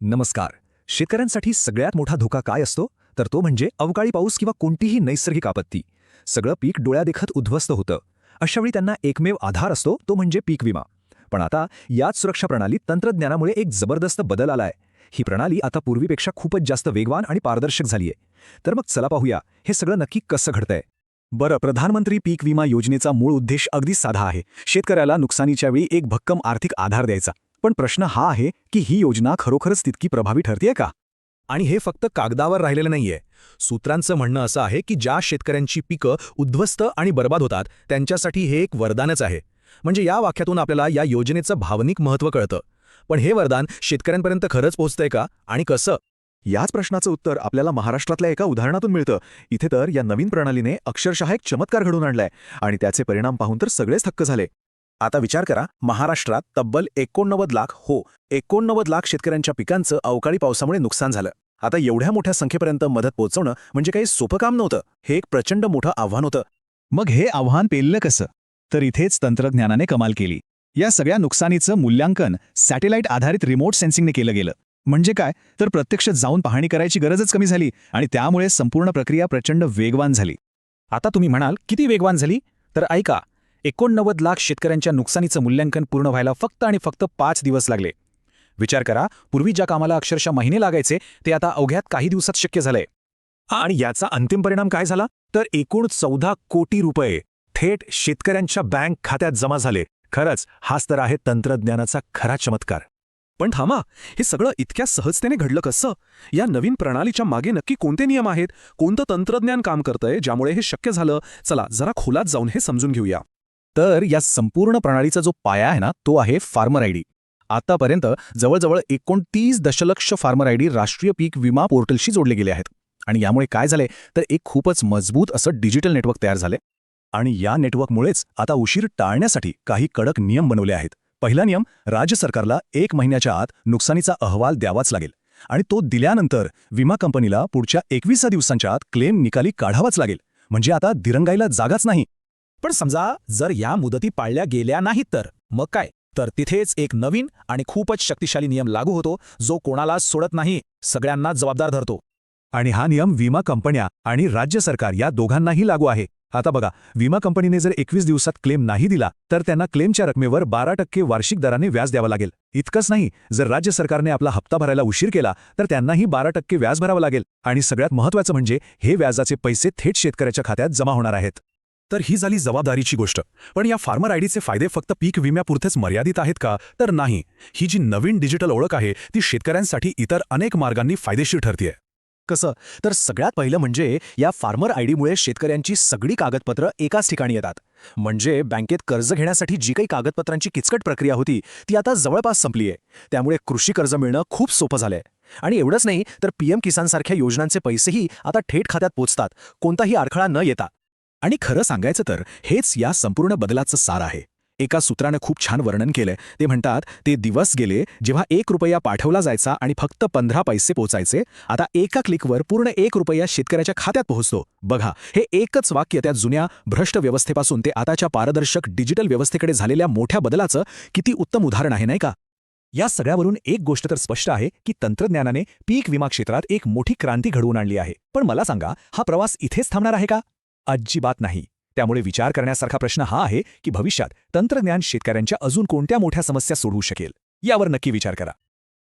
नमस्कार. शेतकऱ्यांसाठी सगळ्यात मोठा धोका काय असतो? तर तो म्हणजे अवकाळी पाऊस किंवा कोणतीही नैसर्गिक आपत्ती. सगळं पीक डोळ्यादेखत उद्ध्वस्त होतं. अशावेळी त्यांना एकमेव आधार असतो तो म्हणजे पीक विमा. पण आता याच सुरक्षा प्रणालीत तंत्रज्ञानामुळे एक जबरदस्त बदल आलाय. ही प्रणाली आता पूर्वीपेक्षा खूपच जास्त वेगवान आणि पारदर्शक झालीय. तर मग चला पाहूया हे सगळं नक्की कसं घडतंय. बरं, प्रधानमंत्री पीक विमा योजनेचा मूळ उद्देश अगदी साधा आहे. शेतकऱ्याला नुकसानीच्या वेळी एक भक्कम आर्थिक आधार द्यायचा. पण प्रश्न हा आहे की ही योजना खरोखरच तितकी प्रभावी ठरतेय का? आणि हे फक्त कागदावर राहिलेलं नाहीये. सूत्रांचं म्हणणं असं आहे की ज्या शेतकऱ्यांची पिकं उद्ध्वस्त आणि बर्बाद होतात त्यांच्यासाठी हे एक वरदानच आहे. म्हणजे या वाक्यातून आपल्याला या योजनेचं भावनिक महत्त्व कळतं. पण हे वरदान शेतकऱ्यांपर्यंत खरंच पोहोचतंय का आणि कसं? याच प्रश्नाचं उत्तर आपल्याला महाराष्ट्रातल्या एका उदाहरणातून मिळतं. इथे तर या नवीन प्रणालीने अक्षरशः एक चमत्कार घडवून आणलाय आणि त्याचे परिणाम पाहून तर सगळेच थक्क झाले. आता विचार करा, महाराष्ट्रात तब्बल 89 लाख शेतकऱ्यांच्या पिकांचं अवकाळी पावसामुळे नुकसान झालं. आता एवढ्या मोठ्या संख्येपर्यंत मदत पोहोचवणं म्हणजे काही सोपं काम नव्हतं. हे एक प्रचंड मोठं आव्हान होतं. मग हे आव्हान पेललं कसं? तर इथेच तंत्रज्ञानाने कमाल केली. या सगळ्या नुकसानीचं मूल्यांकन सॅटेलाइट आधारित रिमोट सेन्सिंगने केलं गेलं. म्हणजे काय, तर प्रत्यक्ष जाऊन पाहणी करायची गरजच कमी झाली आणि त्यामुळे संपूर्ण प्रक्रिया प्रचंड वेगवान झाली. आता तुम्ही म्हणाल किती वेगवान झाली? तर ऐका, 89 लाख शेतकऱ्यांच्या नुकसानीचं मूल्यांकन पूर्ण व्हायला फक्त आणि फक्त 5 दिवस लागले. विचार करा, पूर्वी ज्या कामाला अक्षरशः महिने लागायचे ते आता अवघ्यात काही दिवसात शक्य झालंय. आणि याचा अंतिम परिणाम काय झाला? तर एकूण 14 कोटी रुपये थेट शेतकऱ्यांच्या बँक खात्यात जमा झाले. खरंच हाच तर आहे तंत्रज्ञानाचा खरा चमत्कार. पण थांबा, हे सगळं इतक्या सहजतेने घडलं कसं? या नवीन प्रणालीच्या मागे नक्की कोणते नियम आहेत? कोणतं तंत्रज्ञान काम करतंय ज्यामुळे हे शक्य झालं? चला जरा खोलात जाऊन हे समजून घेऊया. तर या संपूर्ण प्रणालीचा जो पाया आहे ना, तो आहे फार्मर आयडी. आतापर्यंत जवळजवळ 29 दशलक्ष फार्मर आयडी राष्ट्रीय पीक विमा पोर्टलशी जोडले गेले आहेत. आणि यामुळे काय झाले तर एक खूपच मजबूत असं डिजिटल नेटवर्क तयार झाले. आणि या नेटवर्कमुळेच आता उशीर टाळण्यासाठी काही कडक नियम बनवले आहेत. पहिला नियम, राज्य सरकारला 1 महिन्याच्या आत नुकसानीचा अहवाल द्यावाच लागेल. आणि तो दिल्यानंतर विमा कंपनीला पुढच्या 21 दिवसांच्या आत क्लेम निकाली काढावाच लागेल. म्हणजे आता दिरंगाईला जागाच नाही. पण समजा जर या मुदती पाळल्या गेल्या नाहीत तर मग काय? तर तिथेच एक नवीन आणि खूपच शक्तिशाली नियम लागू होतो, जो कोणालाच सोडत नाही, सगळ्यांना जबाबदार धरतो. आणि हा नियम विमा कंपन्या आणि राज्य सरकार या दोघांनाही लागू आहे. आता बघा, विमा कंपनीने जर 21 दिवसात क्लेम नाही दिला तर त्यांना क्लेमच्या रकमेवर 12% वार्षिक दराने व्याज द्यावं लागेल. इतकंच नाही, जर राज्य सरकारने आपला हप्ता भरायला उशीर केला तर त्यांनाही 12% व्याज भरावं लागेल. आणि सगळ्यात महत्त्वाचं म्हणजे हे व्याजाचे पैसे थेट शेतकऱ्याच्या खात्यात जमा होणार आहेत. तर ही झाली जबाबदारीची गोष्ट. पण या फार्मर आयडीचे फायदे फक्त पीक विम्यापुरतेच मर्यादित आहेत का? तर नाही. ही जी नवीन डिजिटल ओळख आहे ती शेतकऱ्यांसाठी इतर अनेक मार्गांनी फायदेशीर ठरतेय. कसं? तर सगळ्यात पहिलं म्हणजे या फार्मर आयडीमुळे शेतकऱ्यांची सगळी कागदपत्रं एकाच ठिकाणी येतात. म्हणजे बँकेत कर्ज घेण्यासाठी जी काही कागदपत्रांची किचकट प्रक्रिया होती ती आता जवळपास संपलीय. त्यामुळे कृषी कर्ज मिळणं खूप सोपं झालंय. आणि एवढंच नाही तर PM किसानसारख्या योजनांचे पैसेही आता थेट खात्यात पोचतात, कोणताही अडथळा न येता. आणि खरं सांगायचं तर हेच या संपूर्ण बदलाचं सार आहे. एका सूत्रानं खूप छान वर्णन केलंय. ते म्हणतात, ते दिवस गेले जेव्हा 1 रुपया पाठवला जायचा आणि फक्त 15 पैसे पोचायचे. आता एका क्लिकवर पूर्ण 1 रुपया शेतकऱ्याच्या खात्यात पोहोचतो. बघा, हे एकच वाक्य त्या जुन्या भ्रष्ट व्यवस्थेपासून ते आताच्या पारदर्शक डिजिटल व्यवस्थेकडे झालेल्या मोठ्या बदलाचं किती उत्तम उदाहरण आहे, नाही का? या सगळ्यावरून एक गोष्ट तर स्पष्ट आहे की तंत्रज्ञानाने पीक विमा क्षेत्रात एक मोठी क्रांती घडवून आणली आहे. पण मला सांगा, हा प्रवास इथेच थांबणार आहे का? अजिबात नाही. त्यामुळे विचार करण्यासारखा प्रश्न हा आहे की भविष्यात तंत्रज्ञान शेतकऱ्यांच्या अजून कोणत्या मोठ्या समस्या सोडवू शकेल, यावर नक्की विचार करा.